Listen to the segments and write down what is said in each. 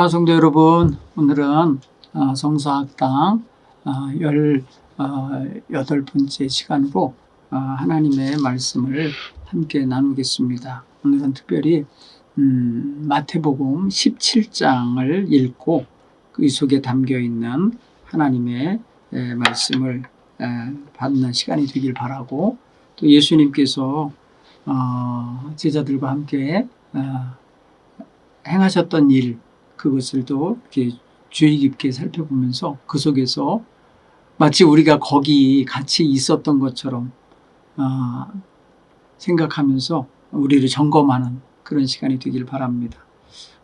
성도 여러분, 오늘은 성서학당 18번째 시간으로 하나님의 말씀을 함께 나누겠습니다. 오늘은 특별히 마태복음 17장을 읽고 그 속에 담겨있는 하나님의 말씀을 받는 시간이 되길 바라고, 또 예수님께서 제자들과 함께 행하셨던 일, 그것을 또 이렇게 주의 깊게 살펴보면서 그 속에서 마치 우리가 거기 같이 있었던 것처럼 생각하면서 우리를 점검하는 그런 시간이 되길 바랍니다.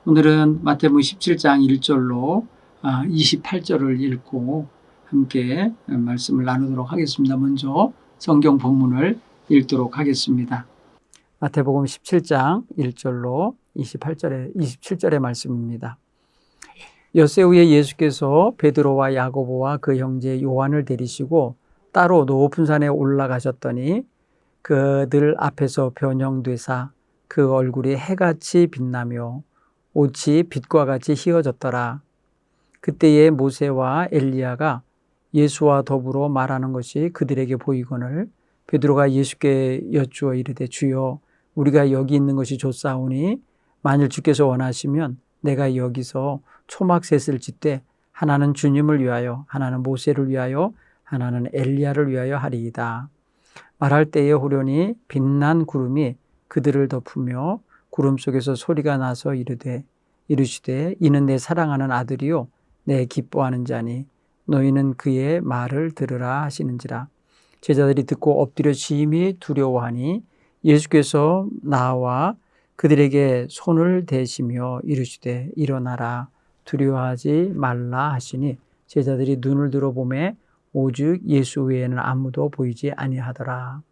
오늘은 마태복음 17장 1절로 28절을 읽고 함께 말씀을 나누도록 하겠습니다. 먼저 성경 본문을 읽도록 하겠습니다. 마태복음 17장 1절로 27절의 말씀입니다. 엿새 후에 예수께서 베드로와 야고보와 그 형제 요한을 데리시고 따로 높은 산에 올라가셨더니 그들 앞에서 변형되사 그 얼굴이 해같이 빛나며 옷이 빛과 같이 휘어졌더라. 그때에 모세와 엘리야가 예수와 더불어 말하는 것이 그들에게 보이거늘 베드로가 예수께 여쭈어 이르되 주여 우리가 여기 있는 것이 좋사오니 만일 주께서 원하시면 내가 여기서 초막셋을 짓되 하나는 주님을 위하여 하나는 모세를 위하여 하나는 엘리야를 위하여 하리이다. 말할 때에 호련히 빛난 구름이 그들을 덮으며 구름 속에서 소리가 나서 이르시되 이는 내 사랑하는 아들이요 내 기뻐하는 자니 너희는 그의 말을 들으라 하시는지라. 제자들이 듣고 엎드려 심히 두려워하니 예수께서 나와 그들에게 손을 대시며 이르시되 일어나라 두려워하지 말라 하시니 제자들이 눈을 들어 보매 오직 예수 외에는 아무도 보이지 아니하더라.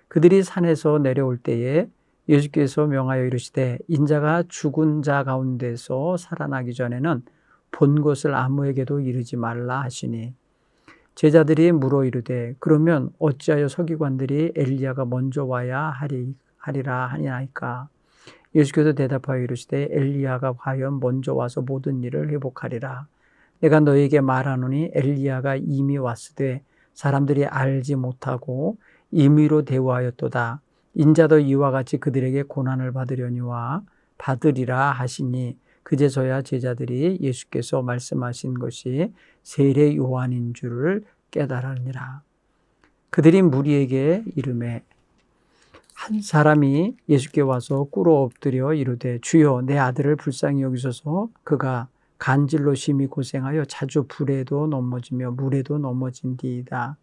그들이 산에서 내려올 때에 예수께서 명하여 이르시되 인자가 죽은 자 가운데서 살아나기 전에는 본 것을 아무에게도 이르지 말라 하시니 제자들이 물어 이르되 그러면 어찌하여 서기관들이 엘리야가 먼저 와야 하리라 하니나이까. 예수께서 대답하여 이르시되 엘리야가 과연 먼저 와서 모든 일을 회복하리라. 내가 너에게 말하노니 엘리야가 이미 왔으되 사람들이 알지 못하고 임의로 대우하였도다. 인자도 이와 같이 그들에게 고난을 받으려니와 받으리라 하시니 그제서야 제자들이 예수께서 말씀하신 것이 세례 요한인 줄을 깨달으니라. 그들이 무리에게 이르매 한 사람이 예수께 와서 꿇어 엎드려 이르되 주여 내 아들을 불쌍히 여기소서 그가 간질로 심히 고생하여 자주 불에도 넘어지며 물에도 넘어지는지라.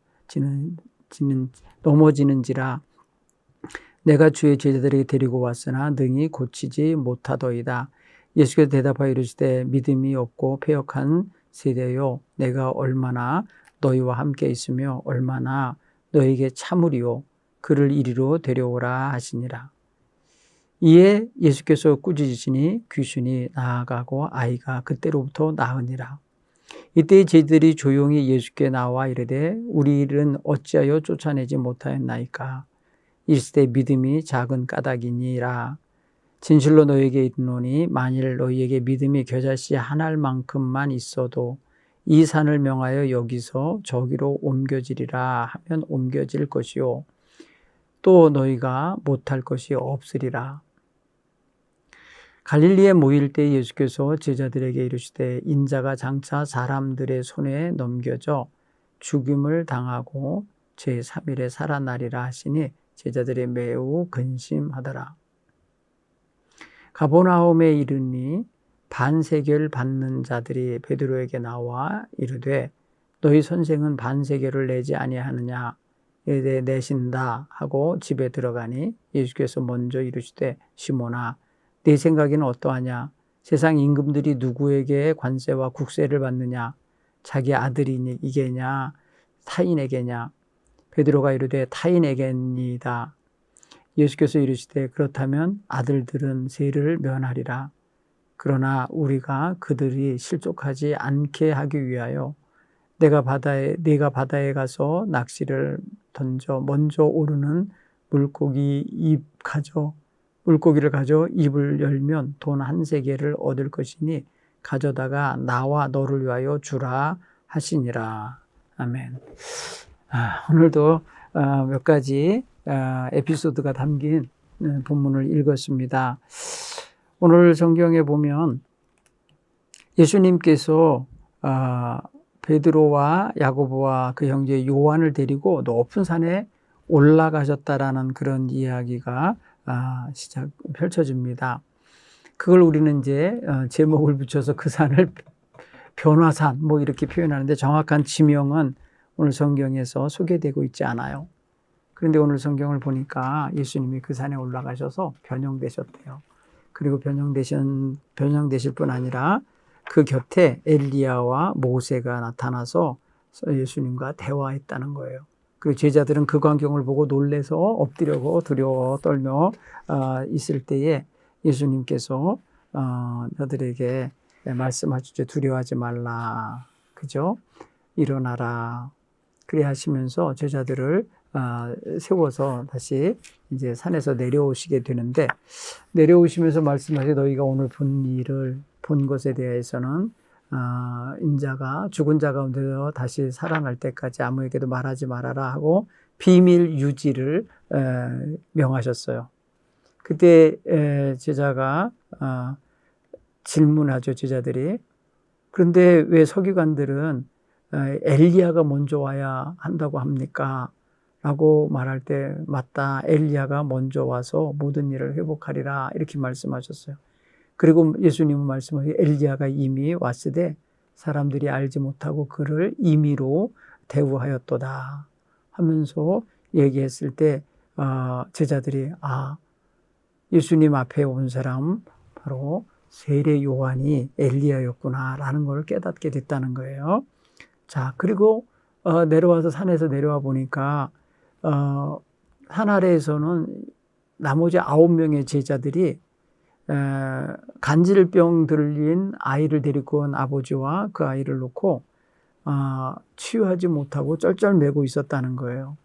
내가 주의 제자들에게 데리고 왔으나 능히 고치지 못하더이다. 예수께서 대답하여 이르시되 믿음이 없고 패역한 세대요 내가 얼마나 너희와 함께 있으며 얼마나 너에게 참으리요 그를 이리로 데려오라 하시니라. 이에 예수께서 꾸짖으시니 귀신이 나아가고 아이가 그때로부터 나으니라. 이때 제자들이 조용히 예수께 나와 이르되 우리 일은 어찌하여 쫓아내지 못하였나이까. 이르시되 믿음이 작은 까닭이니라. 진실로 너희에게 이르노니 만일 너희에게 믿음이 겨자씨 한 알만큼만 있어도 이 산을 명하여 여기서 저기로 옮겨지리라 하면 옮겨질 것이요 또 너희가 못할 것이 없으리라. 갈릴리에 모일 때 예수께서 제자들에게 이르시되 인자가 장차 사람들의 손에 넘겨져 죽임을 당하고 제3일에 살아나리라 하시니 제자들이 매우 근심하더라. 가버나움에 이르니 반세겔 받는 자들이 베드로에게 나와 이르되 너희 선생은 반세겔을 내지 아니하느냐. 이르되 내신다 하고 집에 들어가니 예수께서 먼저 이르시되 시몬아 네 생각에는 어떠하냐. 세상 임금들이 누구에게 관세와 국세를 받느냐. 자기 아들이게냐 타인에게냐. 베드로가 이르되 타인에게니이다. 예수께서 이르시되 그렇다면 아들들은 세를 면하리라. 그러나 우리가 그들이 실족하지 않게 하기 위하여 네가 바다에 가서 낚시를 던져 먼저 오르는 물고기를 가져 입을 열면 돈 한 세겔을 얻을 것이니 가져다가 나와 너를 위하여 주라 하시니라. 아멘. 오늘도 몇 가지 에피소드가 담긴 본문을 읽었습니다. 오늘 성경에 보면 예수님께서 베드로와 야고보와 그 형제 요한을 데리고 높은 산에 올라가셨다라는 그런 이야기가 시작 펼쳐집니다. 그걸 우리는 이제 제목을 붙여서 그 산을 변화산 뭐 이렇게 표현하는데 정확한 지명은 오늘 성경에서 소개되고 있지 않아요. 그런데 오늘 성경을 보니까 예수님이 그 산에 올라가셔서 변형되셨대요. 그리고 변형되실 뿐 아니라 그 곁에 엘리야와 모세가 나타나서 예수님과 대화했다는 거예요. 그리고 제자들은 그 광경을 보고 놀래서 엎드려고 두려워 떨며 있을 때에 예수님께서 너들에게 말씀하시죠. 두려워하지 말라. 그죠? 일어나라. 그래 하시면서 제자들을 세워서 다시 이제 산에서 내려오시게 되는데, 내려오시면서 말씀하시되 너희가 오늘 본 것에 대해서는 인자가 죽은 자 가운데서 다시 살아날 때까지 아무에게도 말하지 말아라 하고 비밀 유지를 명하셨어요. 그때 제자가 질문하죠. 제자들이. 그런데 왜 서기관들은 엘리야가 먼저 와야 한다고 합니까? 라고 말할 때 맞다. 엘리야가 먼저 와서 모든 일을 회복하리라 이렇게 말씀하셨어요. 그리고 예수님은 말씀하시기 엘리야가 이미 왔으되 사람들이 알지 못하고 그를 임의로 대우하였도다 하면서 얘기했을 때 제자들이 예수님 앞에 온 사람 바로 세례 요한이 엘리야였구나라는 걸 깨닫게 됐다는 거예요. 자, 그리고 내려와서 산에서 내려와 보니까 산 아래에서는 나머지 9명의 제자들이 간질병 들린 아이를 데리고 온 아버지와 그 아이를 놓고 치유하지 못하고 쩔쩔매고 있었다는 거예요.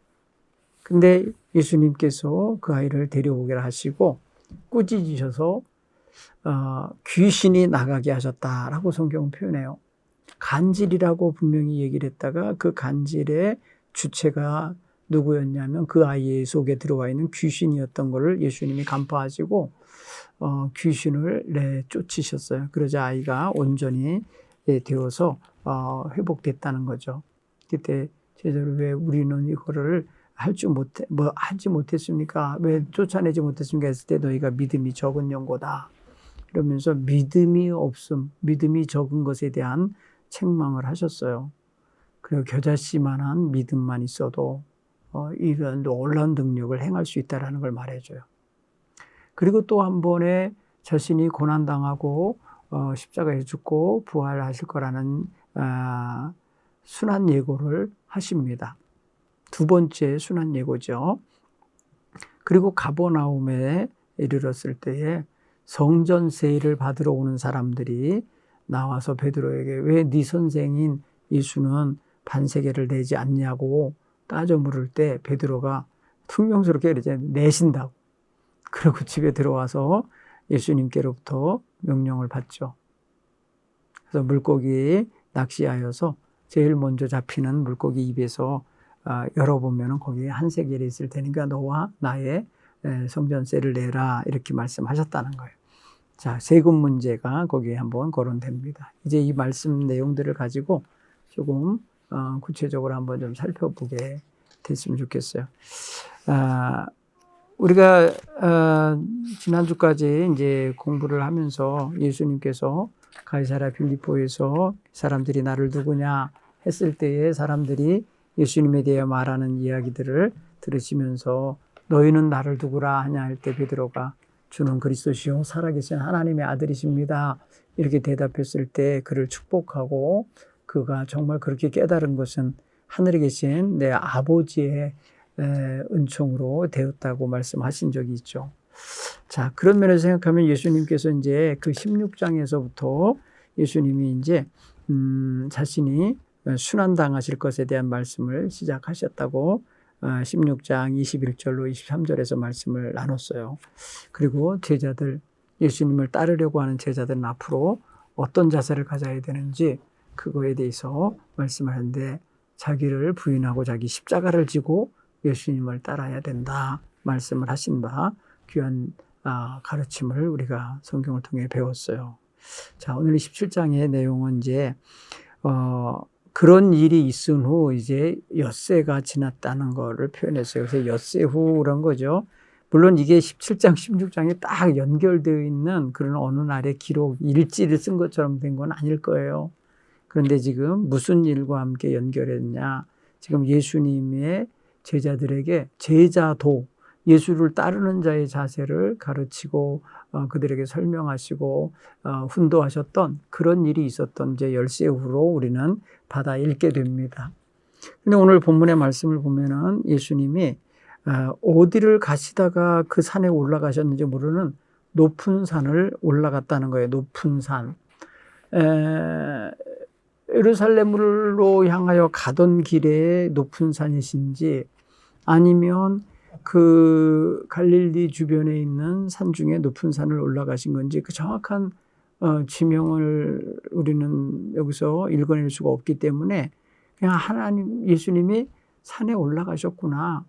근데 예수님께서 그 아이를 데려오게 하시고 꾸짖으셔서 귀신이 나가게 하셨다라고 성경은 표현해요. 간질이라고 분명히 얘기를 했다가 그 간질의 주체가 누구였냐면 그 아이 속에 들어와 있는 귀신이었던 것을 예수님이 간파하시고 귀신을 내쫓으셨어요. 그러자 아이가 온전히 되어서 회복됐다는 거죠. 그때 제자들 왜 우리는 이거를 하지 못했습니까? 왜 쫓아내지 못했습니까? 했을 때 너희가 믿음이 적은 영고다. 이러면서 믿음이 적은 것에 대한 책망을 하셨어요. 그리고 겨자씨만한 믿음만 있어도 이런 놀라운 능력을 행할 수 있다는 걸 말해줘요. 그리고 또 한 번에 자신이 고난당하고 십자가에 죽고 부활하실 거라는 순환 예고를 하십니다. 두 번째 순환 예고죠. 그리고 가버나움에 이르렀을 때에 성전 세일을 받으러 오는 사람들이 나와서 베드로에게 왜 네 선생인 예수는 반세계를 내지 않냐고 따져 물을 때 베드로가 퉁명스럽게 이제 내신다고. 그리고 집에 들어와서 예수님께로부터 명령을 받죠. 그래서 물고기 낚시하여서 제일 먼저 잡히는 물고기 입에서 열어보면 거기에 한 세겔이 있을 테니까 너와 나의 성전세를 내라 이렇게 말씀하셨다는 거예요. 자, 세금 문제가 거기에 한번 거론됩니다. 이제 이 말씀 내용들을 가지고 조금 구체적으로 한번 좀 살펴보게 됐으면 좋겠어요. 우리가 지난주까지 이제 공부를 하면서 예수님께서 가이사랴 빌립보에서 사람들이 나를 누구냐 했을 때에 사람들이 예수님에 대해 말하는 이야기들을 들으시면서 너희는 나를 누구라 하냐 할 때 베드로가 주는 그리스도시요 살아계신 하나님의 아들이십니다. 이렇게 대답했을 때 그를 축복하고 그가 정말 그렇게 깨달은 것은 하늘에 계신 내 아버지의 은총으로 되었다고 말씀하신 적이 있죠. 자, 그런 면에서 생각하면 예수님께서 이제 그 16장에서부터 예수님이 이제 자신이 순환당하실 것에 대한 말씀을 시작하셨다고 16장 21절로 23절에서 말씀을 나눴어요. 그리고 제자들, 예수님을 따르려고 하는 제자들은 앞으로 어떤 자세를 가져야 되는지 그거에 대해서 말씀하는데 자기를 부인하고 자기 십자가를 지고 예수님을 따라야 된다 말씀을 하신 바 귀한 가르침을 우리가 성경을 통해 배웠어요. 자, 오늘 17장의 내용은 이제 그런 일이 있은 후 이제 엿새가 지났다는 거를 표현했어요. 그래서 엿새 후란 거죠. 물론 이게 17장, 16장에 딱 연결되어 있는 그런 어느 날의 기록, 일지를 쓴 것처럼 된 건 아닐 거예요. 그런데 지금 무슨 일과 함께 연결했냐. 지금 예수님의 제자들에게 제자도, 예수를 따르는 자의 자세를 가르치고 그들에게 설명하시고 훈도하셨던 그런 일이 있었던 이제 엿새 후로 우리는 받아 읽게 됩니다. 근데 오늘 본문의 말씀을 보면은 예수님이 어디를 가시다가 그 산에 올라가셨는지 모르는 높은 산을 올라갔다는 거예요. 높은 산. 예루살렘으로 향하여 가던 길에 높은 산이신지 아니면 그 갈릴리 주변에 있는 산 중에 높은 산을 올라가신 건지 그 정확한 지명을 우리는 여기서 읽어낼 수가 없기 때문에 그냥 하나님 예수님이 산에 올라가셨구나.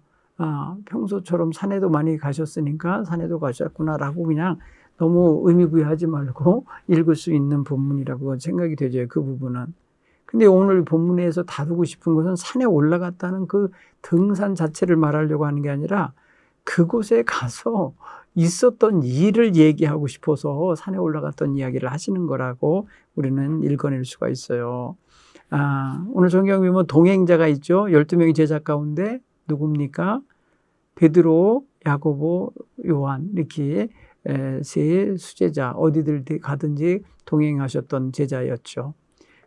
평소처럼 산에도 많이 가셨으니까 산에도 가셨구나라고 그냥 너무 의미부여하지 말고 읽을 수 있는 본문이라고 생각이 되죠. 그 부분은. 근데 오늘 본문에서 다루고 싶은 것은 산에 올라갔다는 그 등산 자체를 말하려고 하는 게 아니라 그곳에 가서 있었던 일을 얘기하고 싶어서 산에 올라갔던 이야기를 하시는 거라고 우리는 읽어낼 수가 있어요. 오늘 성경에 보면 동행자가 있죠. 12명의 제자 가운데 누굽니까? 베드로, 야고보, 요한 이렇게 세 수제자 어디들 가든지 동행하셨던 제자였죠.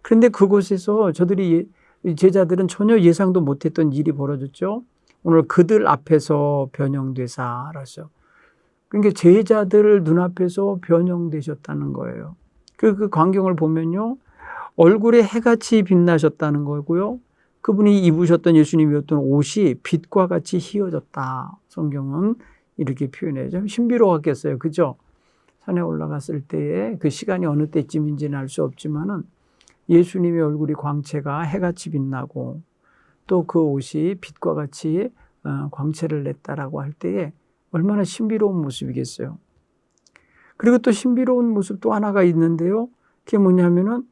그런데 그곳에서 제자들은 전혀 예상도 못했던 일이 벌어졌죠. 오늘 그들 앞에서 변형되사라죠. 그러니까 제자들 눈앞에서 변형되셨다는 거예요. 그 광경을 보면요. 얼굴에 해같이 빛나셨다는 거고요. 그분이 입으셨던 예수님이 입었던 옷이 빛과 같이 희어졌다. 성경은 이렇게 표현해요. 좀 신비로웠겠어요. 그죠? 산에 올라갔을 때에 그 시간이 어느 때쯤인지는 알 수 없지만은 예수님의 얼굴이 광채가 해같이 빛나고 또 그 옷이 빛과 같이 광채를 냈다라고 할 때에 얼마나 신비로운 모습이겠어요. 그리고 또 신비로운 모습 또 하나가 있는데요. 그게 뭐냐면은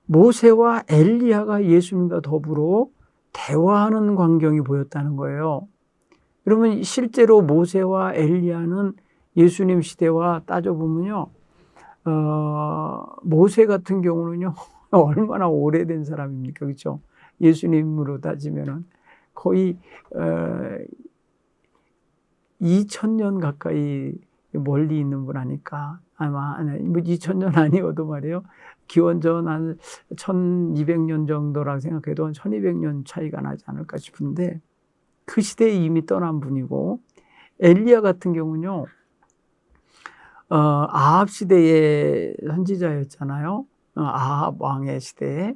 모세와 엘리야가 예수님과 더불어 대화하는 광경이 보였다는 거예요. 여러분 실제로 모세와 엘리야는 예수님 시대와 따져보면요. 모세 같은 경우는요. 얼마나 오래된 사람입니까? 그렇죠? 예수님으로 따지면은 거의 2000년 가까이 멀리 있는 분 아닐까. 아마 2000년 아니어도 말이에요. 기원전 한 1200년 정도라고 생각해도 한 1200년 차이가 나지 않을까 싶은데 그 시대에 이미 떠난 분이고 엘리야 같은 경우는요. 아합 시대의 선지자였잖아요. 아합 왕의 시대에.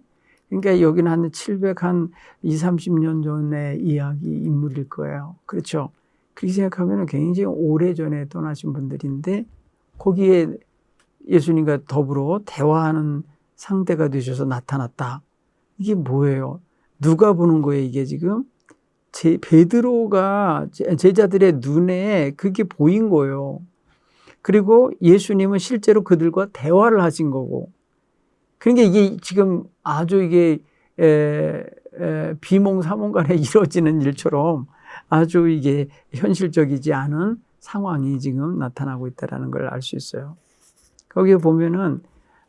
그러니까 여기는 한 30년 전의 이야기 인물일 거예요. 그렇죠? 그렇게 생각하면 굉장히 오래전에 떠나신 분들인데 거기에 예수님과 더불어 대화하는 상대가 되셔서 나타났다. 이게 뭐예요? 누가 보는 거예요? 이게 지금 베드로가 제자들의 눈에 그게 보인 거예요. 그리고 예수님은 실제로 그들과 대화를 하신 거고. 그러니까 이게 지금 아주 이게 비몽사몽간에 이루어지는 일처럼 아주 이게 현실적이지 않은 상황이 지금 나타나고 있다는 걸 알 수 있어요. 거기에 보면은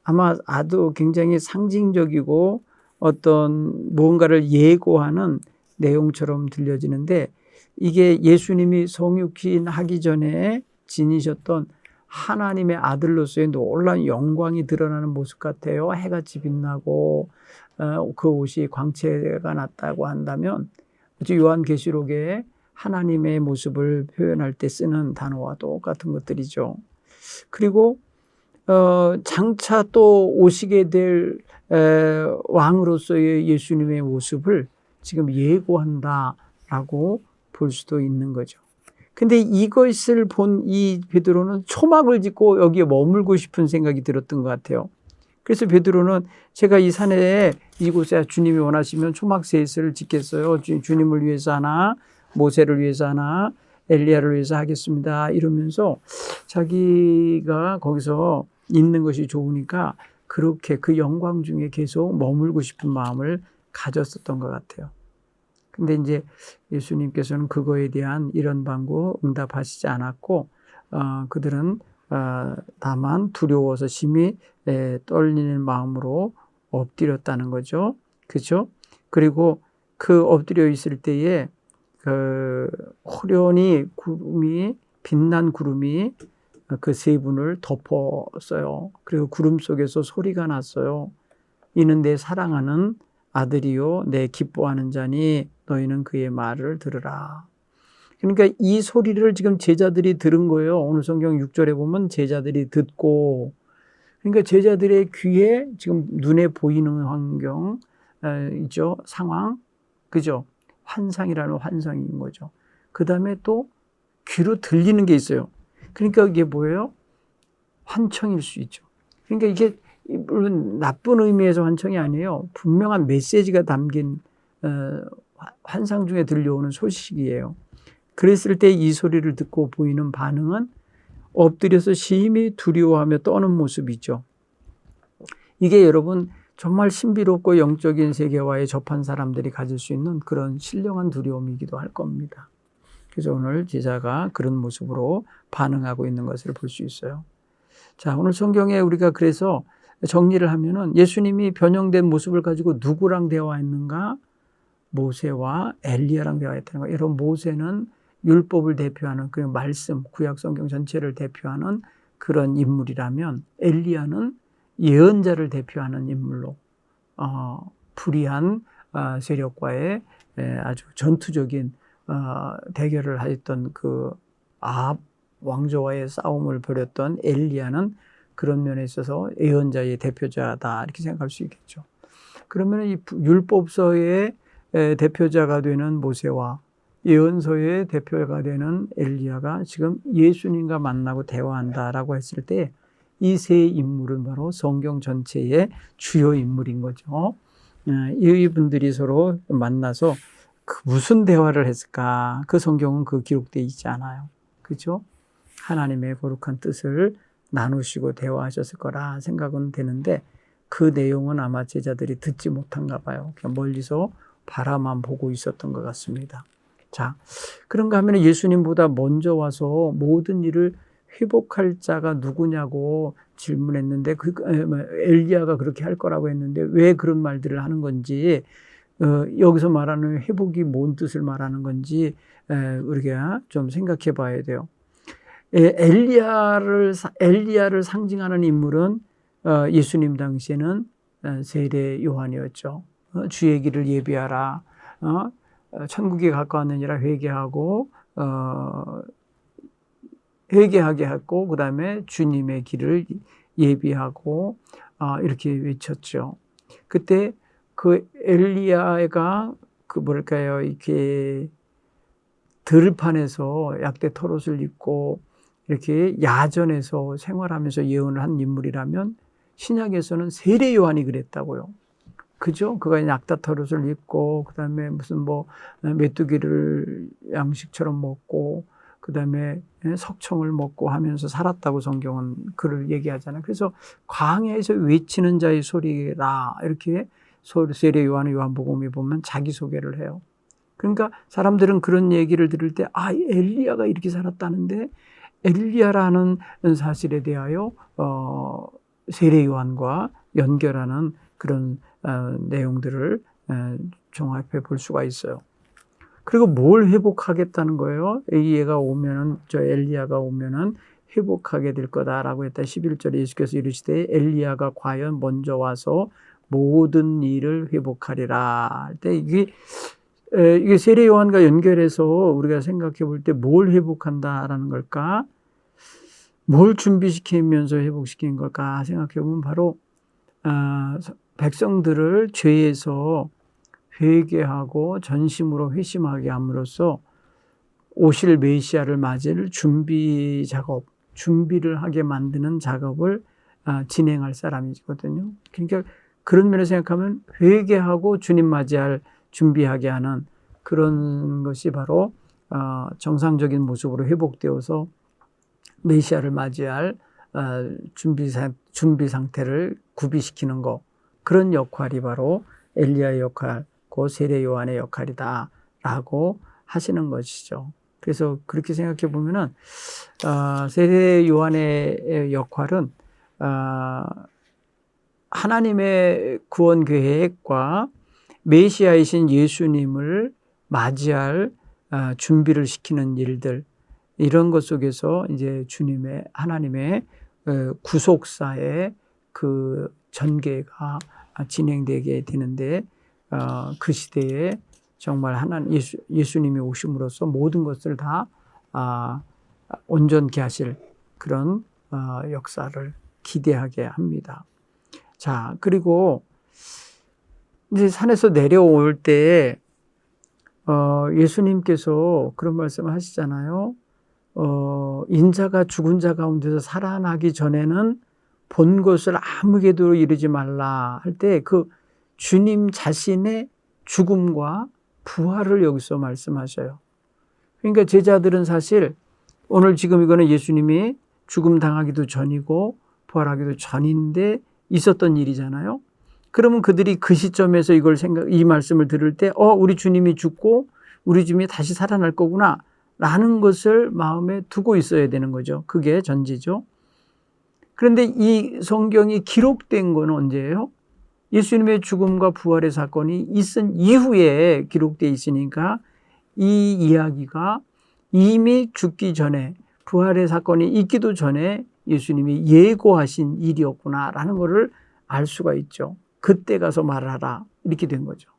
아마 아주 굉장히 상징적이고 어떤 무언가를 예고하는 내용처럼 들려지는데 이게 예수님이 성육신하기 전에 지니셨던 하나님의 아들로서의 놀라운 영광이 드러나는 모습 같아요. 해같이 빛나고 그 옷이 광채가 났다고 한다면 요한계시록에 하나님의 모습을 표현할 때 쓰는 단어와 똑같은 것들이죠. 그리고 장차 또 오시게 될 왕으로서의 예수님의 모습을 지금 예고한다라고 볼 수도 있는 거죠. 근데 이것을 본 이 베드로는 초막을 짓고 여기에 머물고 싶은 생각이 들었던 것 같아요. 그래서 베드로는 제가 이 산에 이곳에 주님이 원하시면 초막셋을 짓겠어요. 주님을 위해서 하나, 모세를 위해서 하나, 엘리야를 위해서 하겠습니다. 이러면서 자기가 거기서 있는 것이 좋으니까 그렇게 그 영광 중에 계속 머물고 싶은 마음을 가졌었던 것 같아요. 근데 이제 예수님께서는 그거에 대한 이런 방구 응답하시지 않았고, 그들은 다만 두려워서 심히 떨리는 마음으로 엎드렸다는 거죠. 그죠? 그리고 그 엎드려 있을 때에 그 호련히 빛난 구름이 그 세 분을 덮었어요. 그리고 구름 속에서 소리가 났어요. 이는 내 사랑하는 아들이요 내 기뻐하는 자니 너희는 그의 말을 들으라. 그러니까 이 소리를 지금 제자들이 들은 거예요. 오늘 성경 6절에 보면 제자들이 듣고, 그러니까 제자들의 귀에 지금 눈에 보이는 환경이죠. 상황, 그죠? 환상이라는 환상인 거죠. 그 다음에 또 귀로 들리는 게 있어요. 그러니까 이게 뭐예요? 환청일 수 있죠. 그러니까 이게 물론 나쁜 의미에서 환청이 아니에요. 분명한 메시지가 담긴 환상 중에 들려오는 소식이에요. 그랬을 때 이 소리를 듣고 보이는 반응은 엎드려서 심히 두려워하며 떠는 모습이죠. 이게 여러분 정말 신비롭고 영적인 세계와의 접한 사람들이 가질 수 있는 그런 신령한 두려움이기도 할 겁니다. 그래서 오늘 제자가 그런 모습으로 반응하고 있는 것을 볼 수 있어요. 자, 오늘 성경에 우리가 그래서 정리를 하면은 예수님이 변형된 모습을 가지고 누구랑 대화했는가? 모세와 엘리야랑 대화했다는 거예요. 여러분, 모세는 율법을 대표하는 그 말씀, 구약 성경 전체를 대표하는 그런 인물이라면 엘리야는 예언자를 대표하는 인물로 불의한 세력과의 아주 전투적인 대결을 하였던 그 아합 왕조와의 싸움을 벌였던 엘리야는 그런 면에 있어서 예언자의 대표자다 이렇게 생각할 수 있겠죠. 그러면 이 율법서의 대표자가 되는 모세와 예언서의 대표가 되는 엘리야가 지금 예수님과 만나고 대화한다라고 했을 때 이 세 인물은 바로 성경 전체의 주요 인물인 거죠. 이분들이 서로 만나서 무슨 대화를 했을까? 그 성경은 그 기록되어 있지 않아요. 그죠? 하나님의 거룩한 뜻을 나누시고 대화하셨을 거라 생각은 되는데 그 내용은 아마 제자들이 듣지 못한가 봐요. 그냥 멀리서 바라만 보고 있었던 것 같습니다. 자, 그런가 하면 예수님보다 먼저 와서 모든 일을 회복할 자가 누구냐고 질문했는데 엘리야가 그렇게 할 거라고 했는데 왜 그런 말들을 하는 건지 여기서 말하는 회복이 뭔 뜻을 말하는 건지 우리가 좀 생각해 봐야 돼요. 엘리야를 상징하는 인물은 예수님 당시에는 세례 요한이었죠. 주의 길을 예비하라. 천국에 가까웠느니라 회개하고 회개하게 했고 그 다음에 주님의 길을 예비하고 이렇게 외쳤죠. 그때 그 엘리야가 이렇게 들판에서 약대 털옷을 입고 이렇게 야전에서 생활하면서 예언을 한 인물이라면 신약에서는 세례 요한이 그랬다고요. 그죠? 그가 약대 털옷을 입고 그다음에 무슨 메뚜기를 양식처럼 먹고 그다음에 석청을 먹고 하면서 살았다고 성경은 그를 얘기하잖아요. 그래서 광야에서 외치는 자의 소리라 이렇게 세례 요한의 요한복음에 보면 자기소개를 해요. 그러니까 사람들은 그런 얘기를 들을 때 엘리야가 이렇게 살았다는데 엘리야라는 사실에 대하여 세례 요한과 연결하는 그런 내용들을 종합해 볼 수가 있어요. 그리고 뭘 회복하겠다는 거예요? 엘리야가 오면은 회복하게 될 거다라고 했다. 11절에 예수께서 이르시되 엘리야가 과연 먼저 와서 모든 일을 회복하리라 할 때 이게 세례 요한과 연결해서 우리가 생각해 볼 때 뭘 회복한다라는 걸까? 뭘 준비시키면서 회복시키는 걸까 생각해 보면 바로 백성들을 죄에서 회개하고 전심으로 회심하게 함으로써 오실 메시아를 맞을 준비를 하게 만드는 작업을 진행할 사람이거든요. 그러니까 그런 면에서 생각하면 회개하고 주님 맞이할 준비하게 하는 그런 것이 바로 정상적인 모습으로 회복되어서 메시아를 맞이할 준비 상태를 구비시키는 것, 그런 역할이 바로 엘리야의 역할고 세례 요한의 역할이다라고 하시는 것이죠. 그래서 그렇게 생각해 보면은 세례 요한의 역할은 하나님의 구원 계획과 메시아이신 예수님을 맞이할 준비를 시키는 일들, 이런 것 속에서 이제 주님의 하나님의 구속사의 그 전개가 진행되게 되는데 그 시대에 정말 예수님이 오심으로써 모든 것을 다 온전케 하실 그런 역사를 기대하게 합니다. 자, 그리고 이제 산에서 내려올 때 예수님께서 그런 말씀을 하시잖아요. 인자가 죽은 자 가운데서 살아나기 전에는 본 것을 아무에게도 이르지 말라 할 때 그 주님 자신의 죽음과 부활을 여기서 말씀하셔요. 그러니까 제자들은 사실 오늘 지금 이거는 예수님이 죽음 당하기도 전이고 부활하기도 전인데 있었던 일이잖아요. 그러면 그들이 그 시점에서 이 말씀을 들을 때 우리 주님이 죽고 우리 주님이 다시 살아날 거구나 라는 것을 마음에 두고 있어야 되는 거죠. 그게 전제죠. 그런데 이 성경이 기록된 건 언제예요? 예수님의 죽음과 부활의 사건이 있은 이후에 기록되어 있으니까 이 이야기가 이미 죽기 전에, 부활의 사건이 있기도 전에 예수님이 예고하신 일이었구나라는 것을 알 수가 있죠. 그때 가서 말하라 이렇게 된 거죠.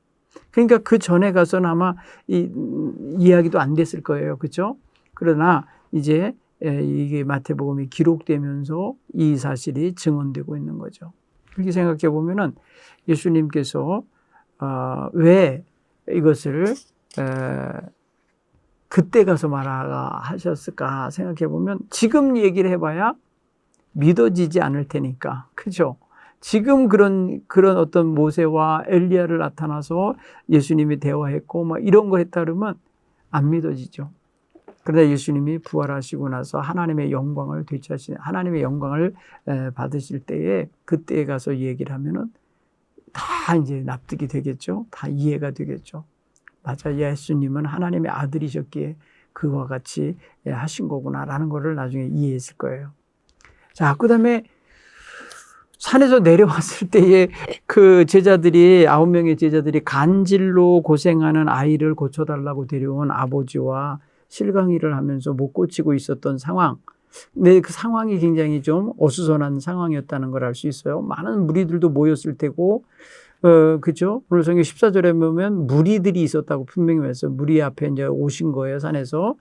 그러니까 그 전에 가서는 아마 이야기도 안 됐을 거예요. 그렇죠? 그러나 이제 이게 마태복음이 기록되면서 이 사실이 증언되고 있는 거죠. 그렇게 생각해 보면은 예수님께서 왜 이것을 그때 가서 말하라 하셨을까 생각해 보면 지금 얘기를 해봐야 믿어지지 않을 테니까. 그죠? 지금 그런 어떤 모세와 엘리야를 나타나서 예수님이 대화했고 막 이런 거 했다 그러면 안 믿어지죠. 그러나 예수님이 부활하시고 나서 하나님의 영광을 하나님의 영광을 받으실 때에 그때에 가서 얘기를 하면은 다 이제 납득이 되겠죠. 다 이해가 되겠죠. 맞아, 예수님은 하나님의 아들이셨기에 그와 같이 하신 거구나라는 것을 나중에 이해했을 거예요. 자, 그다음에 산에서 내려왔을 때에 그 제자들이 9명의 제자들이 간질로 고생하는 아이를 고쳐달라고 데려온 아버지와 실강이를 하면서 못 고치고 있었던 상황. 근데 그 상황이 굉장히 좀 어수선한 상황이었다는 걸 알 수 있어요. 많은 무리들도 모였을 테고, 그죠? 오늘 성경 14절에 보면 무리들이 있었다고 분명히 말했어요. 무리 앞에 이제 오신 거예요, 산에서.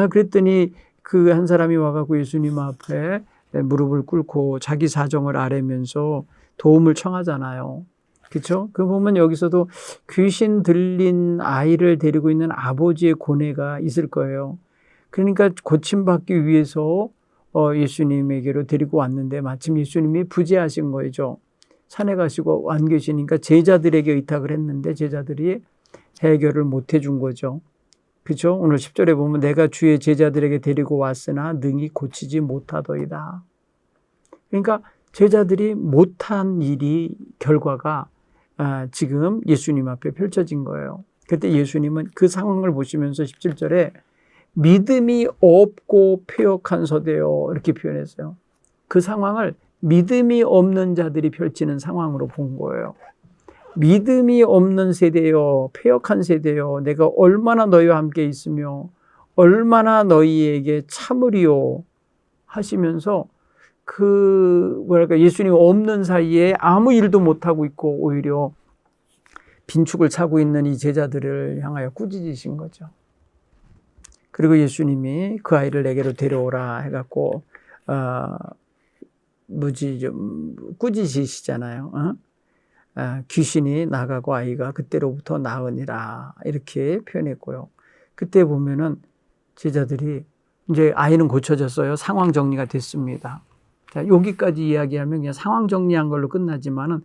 그랬더니 그 한 사람이 와가지고 예수님 앞에 무릎을 꿇고 자기 사정을 아뢰면서 도움을 청하잖아요. 그렇죠? 그 보면 여기서도 귀신 들린 아이를 데리고 있는 아버지의 고뇌가 있을 거예요. 그러니까 고침받기 위해서 예수님에게로 데리고 왔는데 마침 예수님이 부재하신 거죠. 산에 가시고 안 계시니까 제자들에게 의탁을 했는데 제자들이 해결을 못 해준 거죠. 그렇죠? 오늘 10절에 보면 내가 주의 제자들에게 데리고 왔으나 능히 고치지 못하더이다. 그러니까 제자들이 못한 일이 결과가 지금 예수님 앞에 펼쳐진 거예요. 그때 예수님은 그 상황을 보시면서 17절에 믿음이 없고 패역한 서대요 이렇게 표현했어요. 그 상황을 믿음이 없는 자들이 펼치는 상황으로 본 거예요. 믿음이 없는 세대요, 패역한 세대요, 내가 얼마나 너희와 함께 있으며 얼마나 너희에게 참으리요 하시면서 예수님 없는 사이에 아무 일도 못하고 있고 오히려 빈축을 차고 있는 이 제자들을 향하여 꾸짖으신 거죠. 그리고 예수님이 그 아이를 내게로 데려오라 해갖고 꾸짖으시잖아요. 귀신이 나가고 아이가 그때로부터 나으니라 이렇게 표현했고요. 그때 보면은 제자들이 이제 아이는 고쳐졌어요. 상황 정리가 됐습니다. 자, 여기까지 이야기하면 그냥 상황 정리한 걸로 끝나지만은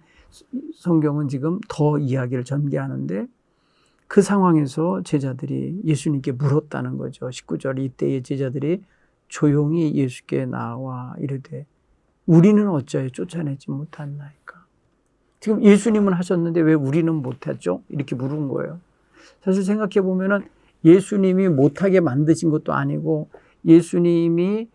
성경은 지금 더 이야기를 전개하는데 그 상황에서 제자들이 예수님께 물었다는 거죠. 19절 이때의 제자들이 조용히 예수께 나와 이르되 우리는 어찌하여 쫓아내지 못하나이까. 지금 예수님은 하셨는데 왜 우리는 못했죠? 이렇게 물은 거예요. 사실 생각해 보면은 예수님이 못하게 만드신 것도 아니고 예수님이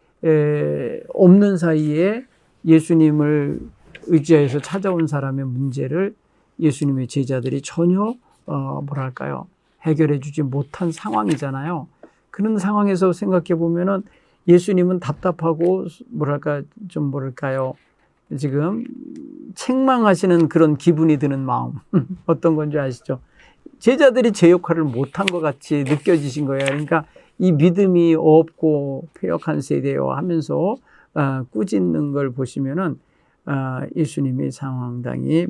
없는 사이에 예수님을 의지해서 찾아온 사람의 문제를 예수님의 제자들이 전혀 해결해 주지 못한 상황이잖아요. 그런 상황에서 생각해 보면은 예수님은 답답하고 지금 책망하시는 그런 기분이 드는 마음 어떤 건지 아시죠? 제자들이 제 역할을 못한 것 같이 느껴지신 거예요. 그러니까 이 믿음이 없고 패역한 세대요 하면서 꾸짖는 걸 보시면은 예수님이 상당히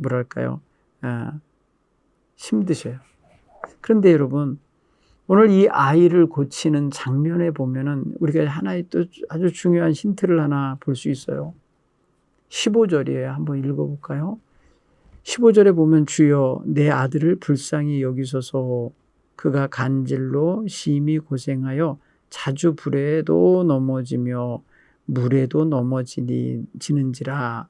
힘드셔요. 그런데 여러분 오늘 이 아이를 고치는 장면에 보면은 우리가 하나의 또 아주 중요한 힌트를 하나 볼 수 있어요. 15절이에요. 한번 읽어볼까요? 15절에 보면 주여 내 아들을 불쌍히 여기소서 그가 간질로 심히 고생하여 자주 불에도 넘어지며 물에도 넘어지는지라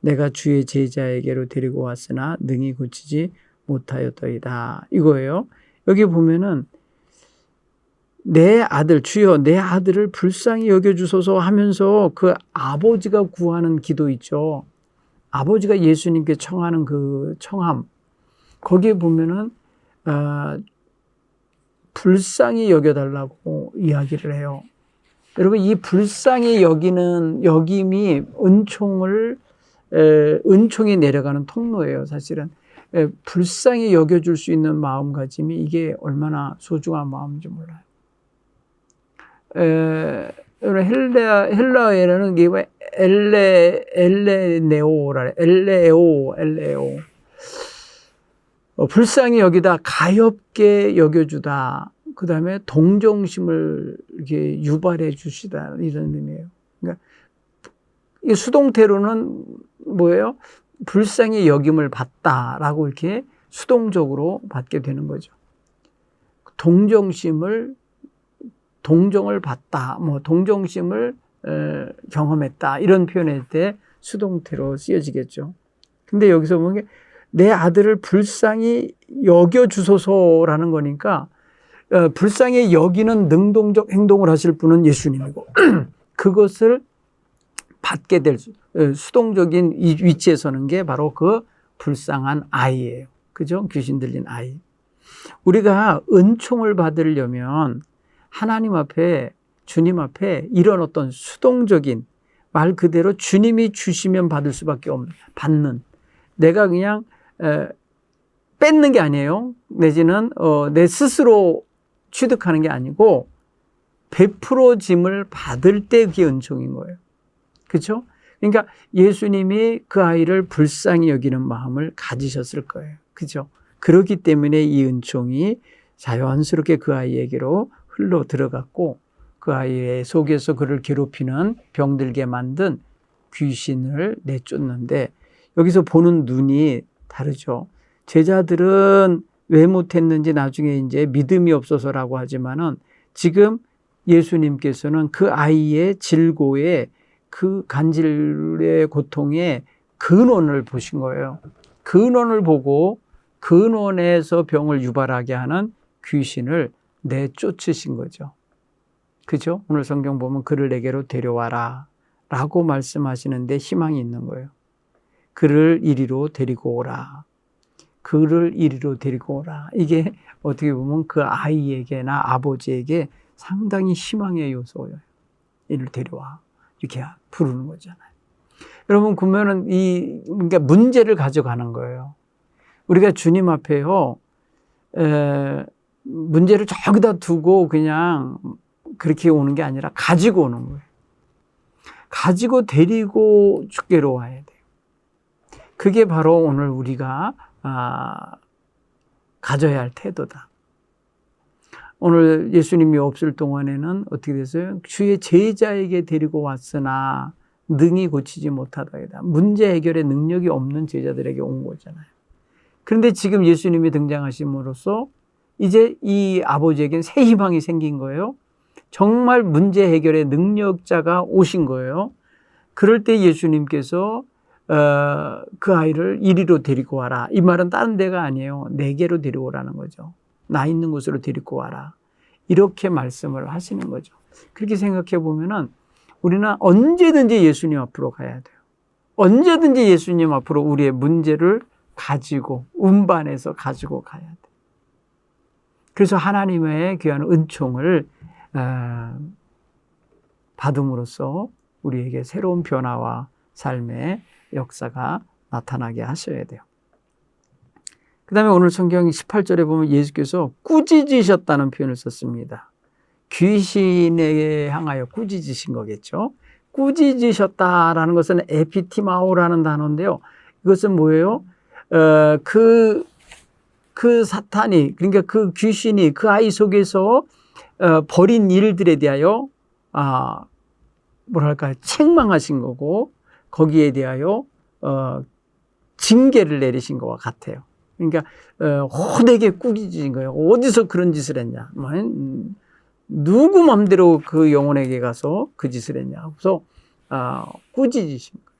내가 주의 제자에게로 데리고 왔으나 능히 고치지 못하였더이다. 이거예요. 여기 보면은 내 아들 주여 내 아들을 불쌍히 여겨주소서 하면서 그 아버지가 구하는 기도 있죠. 아버지가 예수님께 청하는 그 청함 거기에 보면은 불쌍히 여겨달라고 이야기를 해요. 여러분 이 불쌍히 여기는 여김이 은총이 내려가는 통로예요. 사실은 불쌍히 여겨줄 수 있는 마음가짐이 이게 얼마나 소중한 마음인지 몰라요. 헬라어에는 엘레오 불쌍히 여기다 가엾게 여겨주다. 그 다음에 동정심을 이렇게 유발해 주시다 이런 의미예요. 그러니까 이 수동태로는 뭐예요? 불쌍히 여김을 받다라고 이렇게 수동적으로 받게 되는 거죠. 동정을 받다, 동정심을 경험했다 이런 표현할 때 수동태로 쓰여지겠죠. 근데 여기서 보면 내 아들을 불쌍히 여겨주소서라는 거니까 불쌍히 여기는 능동적 행동을 하실 분은 예수님이고 그것을 받게 될 수동적인 위치에 서는 게 바로 그 불쌍한 아이예요. 그죠? 귀신 들린 아이. 우리가 은총을 받으려면 하나님 앞에 주님 앞에 이런 어떤 수동적인 말 그대로 주님이 주시면 받을 수밖에 없는 받는 내가 그냥 뺏는 게 아니에요. 내지는 내 스스로 취득하는 게 아니고 베풀어짐을 받을 때 그게 은총인 거예요. 그렇죠? 그러니까 예수님이 그 아이를 불쌍히 여기는 마음을 가지셨을 거예요. 그렇죠? 그렇기 때문에 이 은총이 자연스럽게 그 아이에게로 흘러 들어갔고 그 아이의 속에서 그를 괴롭히는 병들게 만든 귀신을 내쫓는데 여기서 보는 눈이 다르죠. 제자들은 왜 못했는지 나중에 이제 믿음이 없어서라고 하지만은 지금 예수님께서는 그 아이의 질고에 그 간질의 고통의 근원을 보신 거예요. 근원을 보고 근원에서 병을 유발하게 하는 귀신을 내쫓으신 거죠. 그죠? 오늘 성경 보면 그를 내게로 데려와라 라고 말씀하시는데 희망이 있는 거예요. 그를 이리로 데리고 오라. 그를 이리로 데리고 오라. 이게 어떻게 보면 그 아이에게나 아버지에게 상당히 희망의 요소예요. 이를 데려와. 이렇게 부르는 거잖아요. 여러분, 그러면은 그러니까 문제를 가져가는 거예요. 우리가 주님 앞에요, 문제를 저기다 두고 그냥 그렇게 오는 게 아니라 가지고 오는 거예요. 가지고 데리고 주께로 와야 돼요. 그게 바로 오늘 우리가 가져야 할 태도다. 오늘 예수님이 없을 동안에는 어떻게 됐어요? 주의 제자에게 데리고 왔으나 능히 고치지 못하더이다. 문제 해결의 능력이 없는 제자들에게 온 거잖아요. 그런데 지금 예수님이 등장하심으로써 이제 이 아버지에겐 새 희망이 생긴 거예요. 정말 문제 해결의 능력자가 오신 거예요. 그럴 때 예수님께서 그 아이를 이리로 데리고 와라. 이 말은 다른 데가 아니에요. 내게로 데려오라는 거죠. 나 있는 곳으로 데리고 와라. 이렇게 말씀을 하시는 거죠. 그렇게 생각해 보면은 우리는 언제든지 예수님 앞으로 가야 돼요. 언제든지 예수님 앞으로 우리의 문제를 가지고 운반해서 가지고 가야 돼요. 그래서 하나님의 귀한 은총을 받음으로써 우리에게 새로운 변화와 삶의 역사가 나타나게 하셔야 돼요. 그 다음에 오늘 성경 18절에 보면 예수께서 꾸짖으셨다는 표현을 썼습니다. 귀신에 향하여 꾸짖으신 거겠죠. 꾸짖으셨다라는 것은 에피티마오라는 단어인데요. 이것은 뭐예요? 그 사탄이, 그러니까 그 귀신이 그 아이 속에서 벌인 일들에 대하여 책망하신 거고, 거기에 대하여 징계를 내리신 것과 같아요. 그러니까 호되게 꾸짖으신 거예요. 어디서 그런 짓을 했냐? 누구 맘대로 그 영혼에게 가서 그 짓을 했냐? 그래서 꾸짖으신 거예요.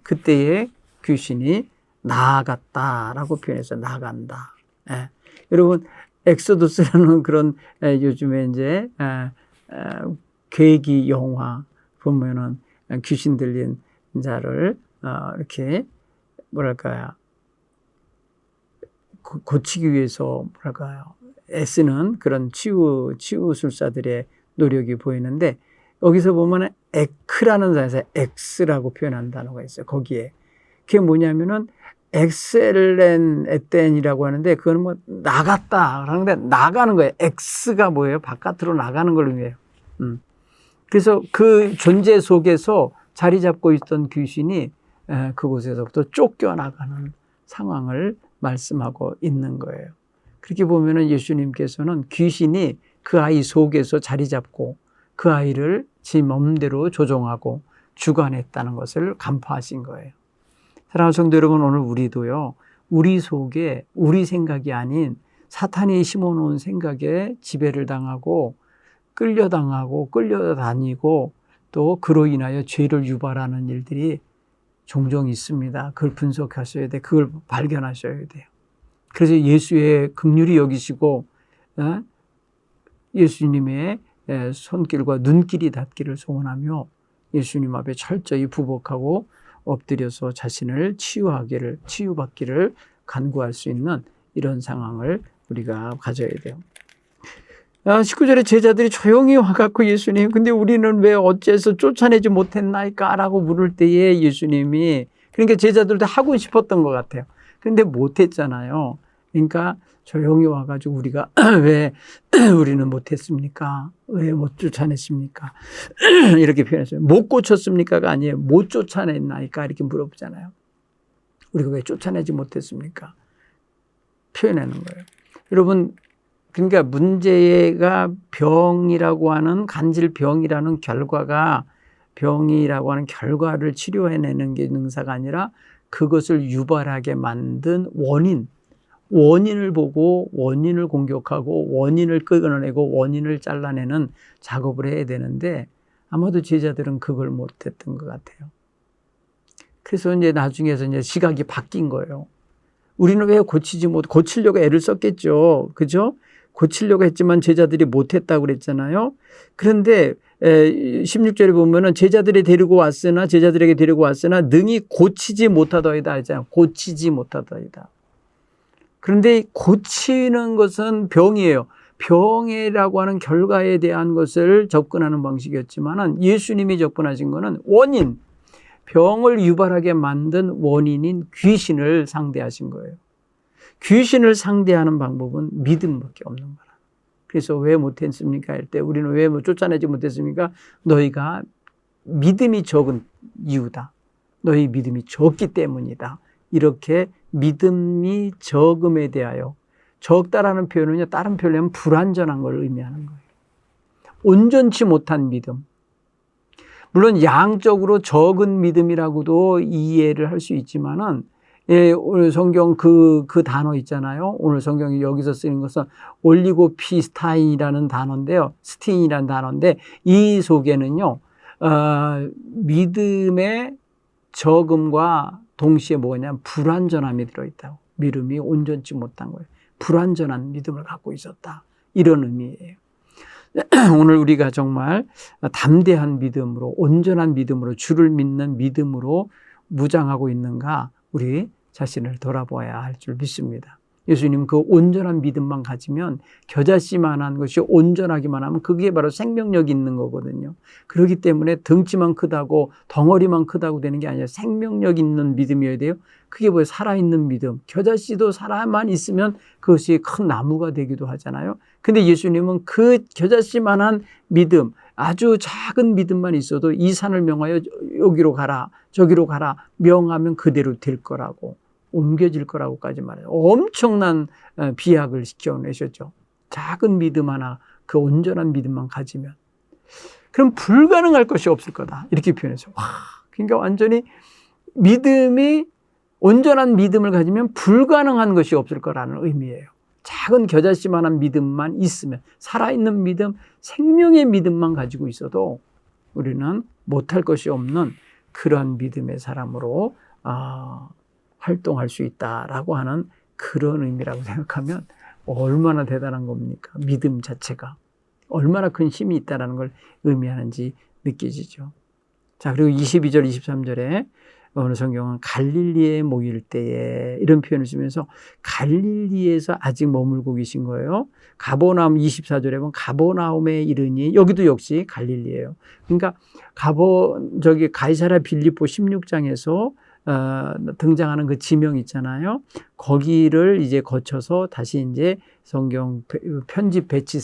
그때에 귀신이 나아갔다라고 표현해서 나간다. 예. 여러분 엑소더스라는 그런 요즘에 이제 괴기 영화 보면은 귀신 들린 자를 이렇게 고치기 위해서 애쓰는 그런 치유술사들의 노력이 보이는데, 여기서 보면 에크라는 단어에서 엑스라고 표현한 단어가 있어요. 거기에 그게 뭐냐면은 엑셀렌 에텐이라고 하는데, 그거는 뭐 나갔다 그러는데 나가는 거예요. 엑스가 뭐예요? 바깥으로 나가는 걸 의미해요. 그래서 그 존재 속에서 자리 잡고 있던 귀신이 그곳에서부터 쫓겨나가는 상황을 말씀하고 있는 거예요. 그렇게 보면은 예수님께서는 귀신이 그 아이 속에서 자리 잡고 그 아이를 지 맘대로 조종하고 주관했다는 것을 간파하신 거예요. 사랑하는 성도 여러분, 오늘 우리도요, 우리 속에 우리 생각이 아닌 사탄이 심어놓은 생각에 지배를 당하고 끌려다니고 또 그로 인하여 죄를 유발하는 일들이 종종 있습니다. 그걸 분석하셔야 돼요. 그걸 발견하셔야 돼요. 그래서 예수의 긍휼히 여기시고 예수님의 손길과 눈길이 닿기를 소원하며 예수님 앞에 철저히 부복하고 엎드려서 자신을 치유받기를 간구할 수 있는 이런 상황을 우리가 가져야 돼요. 19절에 제자들이 조용히 와갖고 예수님, 근데 우리는 왜 어째서 쫓아내지 못했나이까? 라고 물을 때에 예수님이, 그러니까 제자들도 하고 싶었던 것 같아요. 그런데 못했잖아요. 그러니까 조용히 와가지고 우리가 왜 우리는 못했습니까? 왜 못 쫓아냈습니까? 이렇게 표현했어요. 못 고쳤습니까가 아니에요. 못 쫓아냈나이까? 이렇게 물어보잖아요. 우리가 왜 쫓아내지 못했습니까? 표현하는 거예요. 여러분, 그러니까 문제가 병이라고 하는 간질병이라는 병이라고 하는 결과를 치료해내는 게 능사가 아니라 그것을 유발하게 만든 원인을 보고 원인을 공격하고 원인을 끊어내고 원인을 잘라내는 작업을 해야 되는데, 아마도 제자들은 그걸 못했던 것 같아요. 그래서 이제 나중에서 이제 시각이 바뀐 거예요. 우리는 왜 고치려고 애를 썼겠죠. 그죠? 고치려고 했지만 제자들이 못했다고 그랬잖아요. 그런데 16절에 보면은 제자들에게 데리고 왔으나 능히 고치지 못하더이다 하잖아요. 고치지 못하더이다. 그런데 고치는 것은 병이에요. 병이라고 하는 결과에 대한 것을 접근하는 방식이었지만은 예수님이 접근하신 것은 병을 유발하게 만든 원인인 귀신을 상대하신 거예요. 귀신을 상대하는 방법은 믿음밖에 없는 거라. 그래서 왜 못했습니까? 할 때 우리는 왜 쫓아내지 못했습니까? 너희가 믿음이 적은 이유다. 너희 믿음이 적기 때문이다. 이렇게 믿음이 적음에 대하여, 적다라는 표현은요, 다른 표현을 하면 불완전한 걸 의미하는 거예요. 온전치 못한 믿음. 물론 양적으로 적은 믿음이라고도 이해를 할 수 있지만은, 예, 오늘 성경 그 단어 있잖아요. 오늘 성경이 여기서 쓰는 것은 올리고피스타인이라는 단어인데요. 스틴이라는 단어인데, 이 속에는요, 믿음의 적음과 동시에 뭐냐면 불완전함이 들어있다고. 믿음이 온전치 못한 거예요. 불완전한 믿음을 갖고 있었다. 이런 의미예요. 오늘 우리가 정말 담대한 믿음으로, 온전한 믿음으로, 주를 믿는 믿음으로 무장하고 있는가, 우리 자신을 돌아보아야 할 줄 믿습니다. 예수님 그 온전한 믿음만 가지면, 겨자씨만한 것이 온전하기만 하면 그게 바로 생명력이 있는 거거든요. 그렇기 때문에 덩치만 크다고 덩어리만 크다고 되는 게 아니라 생명력 있는 믿음이어야 돼요. 그게 뭐예요? 살아있는 믿음. 겨자씨도 살아만 있으면 그것이 큰 나무가 되기도 하잖아요. 근데 예수님은 그 겨자씨만한 믿음, 아주 작은 믿음만 있어도 이 산을 명하여 여기로 가라, 저기로 가라 명하면 그대로 될 거라고, 옮겨질 거라고까지 말해요. 엄청난 비약을 시켜내셨죠. 작은 믿음 하나, 그 온전한 믿음만 가지면 그럼 불가능할 것이 없을 거다, 이렇게 표현해서. 그러니까 완전히 믿음이, 온전한 믿음을 가지면 불가능한 것이 없을 거라는 의미예요. 작은 겨자씨만한 믿음만 있으면, 살아있는 믿음, 생명의 믿음만 가지고 있어도 우리는 못할 것이 없는 그런 믿음의 사람으로 활동할 수 있다라고 하는 그런 의미라고 생각하면 얼마나 대단한 겁니까? 믿음 자체가 얼마나 큰 힘이 있다는 걸 의미하는지 느껴지죠. 자, 그리고 22절, 23절에 오늘 성경은 갈릴리에 모일 때에 이런 표현을 쓰면서 갈릴리에서 아직 머물고 계신 거예요. 가버나움 24절에 보면 가버나움에 이르니, 여기도 역시 갈릴리예요. 그러니까 가이사랴 빌립보 16장에서 등장하는 그 지명 있잖아요. 거기를 이제 거쳐서 다시 이제 성경 편집 배치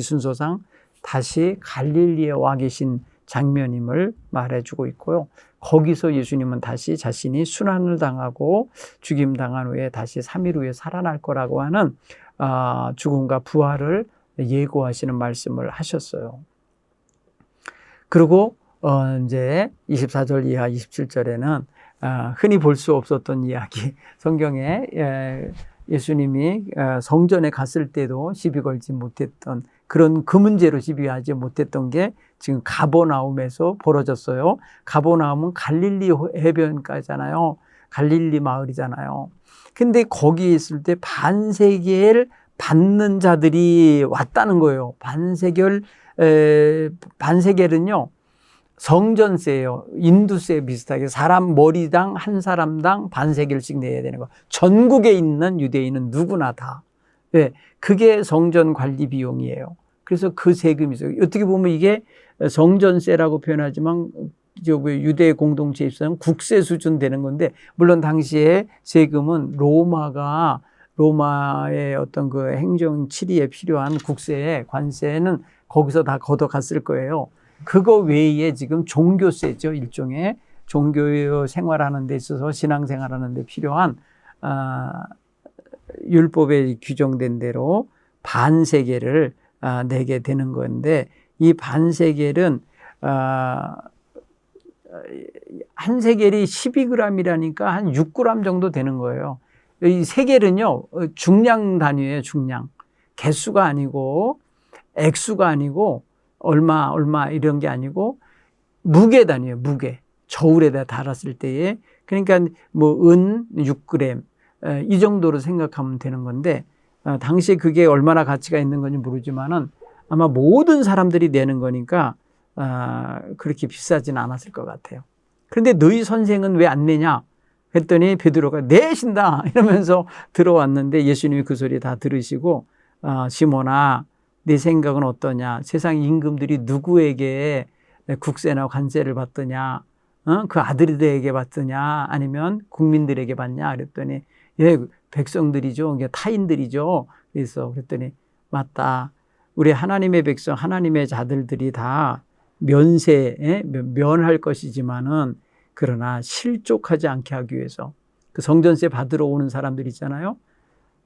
순서상 다시 갈릴리에 와 계신 장면임을 말해주고 있고요. 거기서 예수님은 다시 자신이 순환을 당하고 죽임당한 후에 다시 3일 후에 살아날 거라고 하는 죽음과 부활을 예고하시는 말씀을 하셨어요. 그리고 이제 24절 이하 27절에는 흔히 볼 수 없었던 이야기, 성경에 예수님이 성전에 갔을 때도 시비 걸지 못했던, 그런 그 문제로 시비하지 못했던 게 지금 가버나움에서 벌어졌어요. 가버나움은 갈릴리 해변가잖아요. 갈릴리 마을이잖아요. 근데 거기에 있을 때 반세겔 받는 자들이 왔다는 거예요. 반세겔은요, 성전세예요. 인두세 비슷하게 사람 머리당 한 사람당 반세겔씩 내야 되는 거. 전국에 있는 유대인은 누구나 다. 네, 그게 성전 관리 비용이에요. 그래서 그 세금이 있어요. 어떻게 보면 이게 성전세라고 표현하지만 유대 공동체에 있어서는 국세 수준 되는 건데, 물론 당시에 세금은 로마의 어떤 그 행정 치리에 필요한 국세에 관세는 거기서 다 걷어갔을 거예요. 그거 외에 지금 종교세죠. 일종의 종교 생활하는 데 있어서, 신앙생활하는 데 필요한 율법에 규정된 대로 반세겔을 내게 되는 건데, 이 반세겔은 한 세겔이 12g이라니까 한 6g 정도 되는 거예요. 이 세겔은요, 중량 단위예요. 중량. 개수가 아니고 액수가 아니고 얼마 이런 게 아니고 무게 단위예요. 무게. 저울에다 달았을 때에, 그러니까 뭐 은 6g 이 정도로 생각하면 되는 건데, 당시에 그게 얼마나 가치가 있는 건지 모르지만은 아마 모든 사람들이 내는 거니까 그렇게 비싸진 않았을 것 같아요. 그런데 너희 선생은 왜 안 내냐 했더니 베드로가 내신다 이러면서 들어왔는데, 예수님이 그 소리 다 들으시고 시몬아, 네 생각은 어떠냐? 세상 임금들이 누구에게 국세나 관세를 받더냐? 그 아들들에게 받더냐? 아니면 국민들에게 받냐? 그랬더니 예, 백성들이죠. 타인들이죠. 그랬더니 맞다. 우리 하나님의 백성, 하나님의 자들들이 다 면할 것이지만은, 그러나 실족하지 않게 하기 위해서 그 성전세 받으러 오는 사람들 있잖아요.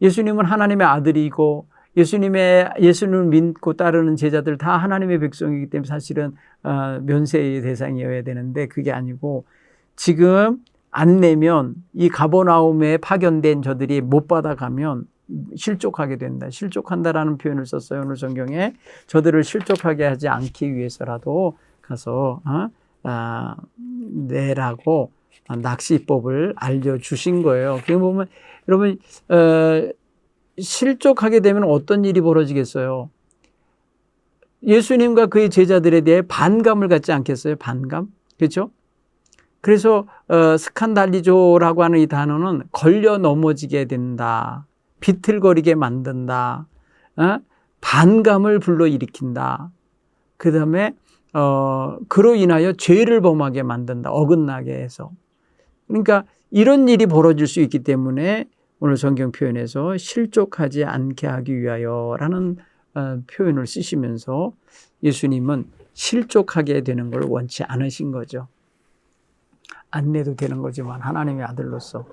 예수님은 하나님의 아들이고 예수님을 믿고 따르는 제자들 다 하나님의 백성이기 때문에 사실은 면세의 대상이어야 되는데 그게 아니고 지금 안 내면 이 가버나움에 파견된 저들이 못 받아가면 실족하게 된다. 실족한다라는 표현을 썼어요. 오늘 성경에. 저들을 실족하게 하지 않기 위해서라도 가서 내라고 낚시법을 알려주신 거예요. 그게 보면 여러분 실족하게 되면 어떤 일이 벌어지겠어요? 예수님과 그의 제자들에 대해 반감을 갖지 않겠어요? 반감? 그렇죠? 그래서 스칸달리조라고 하는 이 단어는 걸려 넘어지게 된다. 비틀거리게 만든다. 반감을 불러일으킨다. 그 다음에 그로 인하여 죄를 범하게 만든다. 어긋나게 해서. 그러니까 이런 일이 벌어질 수 있기 때문에 오늘 성경 표현에서 실족하지 않게 하기 위하여라는 표현을 쓰시면서 예수님은 실족하게 되는 걸 원치 않으신 거죠. 안 내도 되는 거지만 하나님의 아들로서.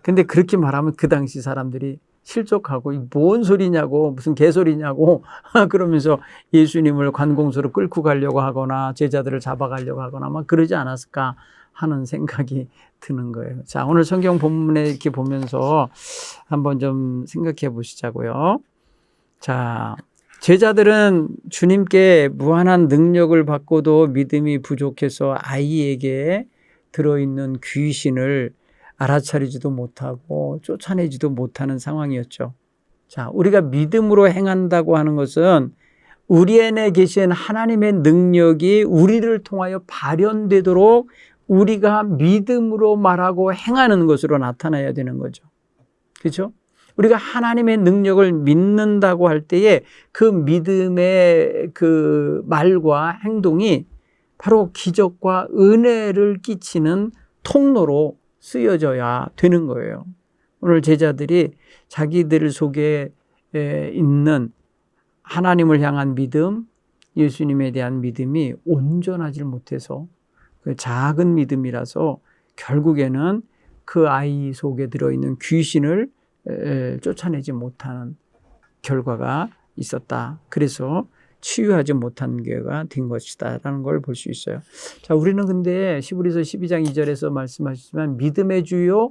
근데 그렇게 말하면 그 당시 사람들이 실족하고 뭔 소리냐고 무슨 개소리냐고 그러면서 예수님을 관공서로 끌고 가려고 하거나 제자들을 잡아가려고 하거나 막 그러지 않았을까 하는 생각이 드는 거예요. 자, 오늘 성경 본문에 이렇게 보면서 한번 좀 생각해 보시자고요. 자, 제자들은 주님께 무한한 능력을 받고도 믿음이 부족해서 아이에게 들어있는 귀신을 알아차리지도 못하고 쫓아내지도 못하는 상황이었죠. 자, 우리가 믿음으로 행한다고 하는 것은 우리 안에 계신 하나님의 능력이 우리를 통하여 발현되도록 우리가 믿음으로 말하고 행하는 것으로 나타나야 되는 거죠. 그렇죠? 우리가 하나님의 능력을 믿는다고 할 때에 그 믿음의 그 말과 행동이 바로 기적과 은혜를 끼치는 통로로 쓰여져야 되는 거예요. 오늘 제자들이 자기들 속에 있는 하나님을 향한 믿음, 예수님에 대한 믿음이 온전하지 못해서 그 작은 믿음이라서 결국에는 그 아이 속에 들어있는 귀신을 쫓아내지 못하는 결과가 있었다. 그래서 치유하지 못한 교회가 된 것이다라는 걸 볼 수 있어요. 자, 우리는 근데 히브리서 12장 2절에서 말씀하시지만 믿음의 주요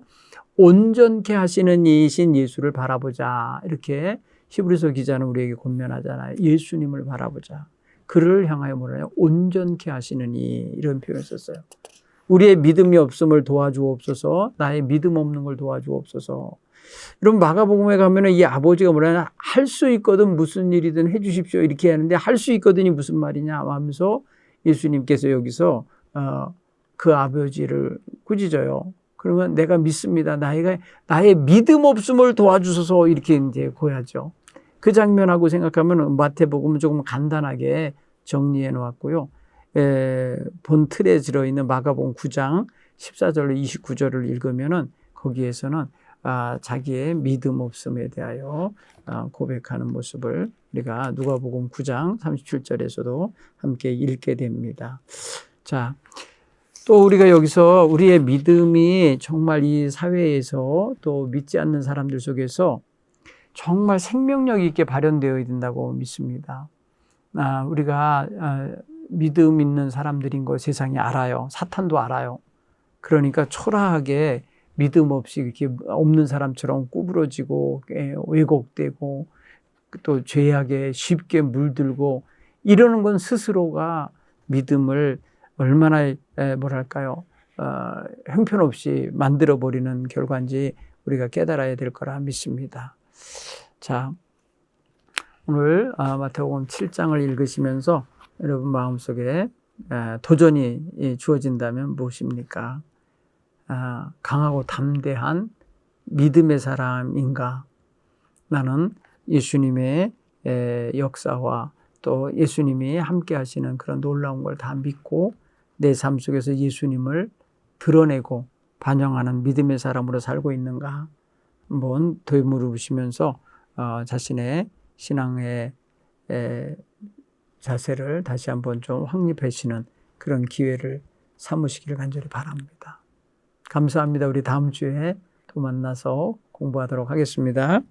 온전케 하시는 이이신 예수를 바라보자. 이렇게 히브리서 기자는 우리에게 권면하잖아요. 예수님을 바라보자. 그를 향하여 뭐라냐? 온전케 하시는 이런 표현을 썼어요. 우리의 믿음이 없음을 도와주옵소서. 나의 믿음 없는 걸 도와주옵소서. 여러분 마가복음에 가면은 이 아버지가 뭐라냐? 할 수 있거든 무슨 일이든 해 주십시오. 이렇게 하는데 할 수 있거든이 무슨 말이냐 하면서 예수님께서 여기서 그 아버지를 꾸짖어요. 그러면 내가 믿습니다. 나의 믿음 없음을 도와주소서 이렇게 이제 고야죠. 그 장면하고 생각하면 마태복음은 조금 간단하게 정리해 놓았고요. 본 틀에 들어있는 마가복음 9장 14절로 29절을 읽으면은 거기에서는 자기의 믿음 없음에 대하여 고백하는 모습을 우리가 누가복음 9장 37절에서도 함께 읽게 됩니다. 자, 또 우리가 여기서 우리의 믿음이 정말 이 사회에서 또 믿지 않는 사람들 속에서 정말 생명력 있게 발현되어야 된다고 믿습니다. 우리가 믿음 있는 사람들인 거 세상이 알아요. 사탄도 알아요. 그러니까 초라하게 믿음 없이 이렇게 없는 사람처럼 구부러지고 왜곡되고 또 죄악에 쉽게 물들고 이러는 건 스스로가 믿음을 얼마나 뭐랄까요 형편없이 만들어버리는 결과인지 우리가 깨달아야 될 거라 믿습니다. 자, 오늘 마태복음 7장을 읽으시면서 여러분 마음속에 도전이 주어진다면 무엇입니까? 강하고 담대한 믿음의 사람인가? 나는 예수님의 역사와 또 예수님이 함께 하시는 그런 놀라운 걸 다 믿고 내 삶 속에서 예수님을 드러내고 반영하는 믿음의 사람으로 살고 있는가? 한번 되물으시면서 자신의 신앙의 자세를 다시 한번 좀 확립하시는 그런 기회를 삼으시기를 간절히 바랍니다. 감사합니다. 우리 다음 주에 또 만나서 공부하도록 하겠습니다.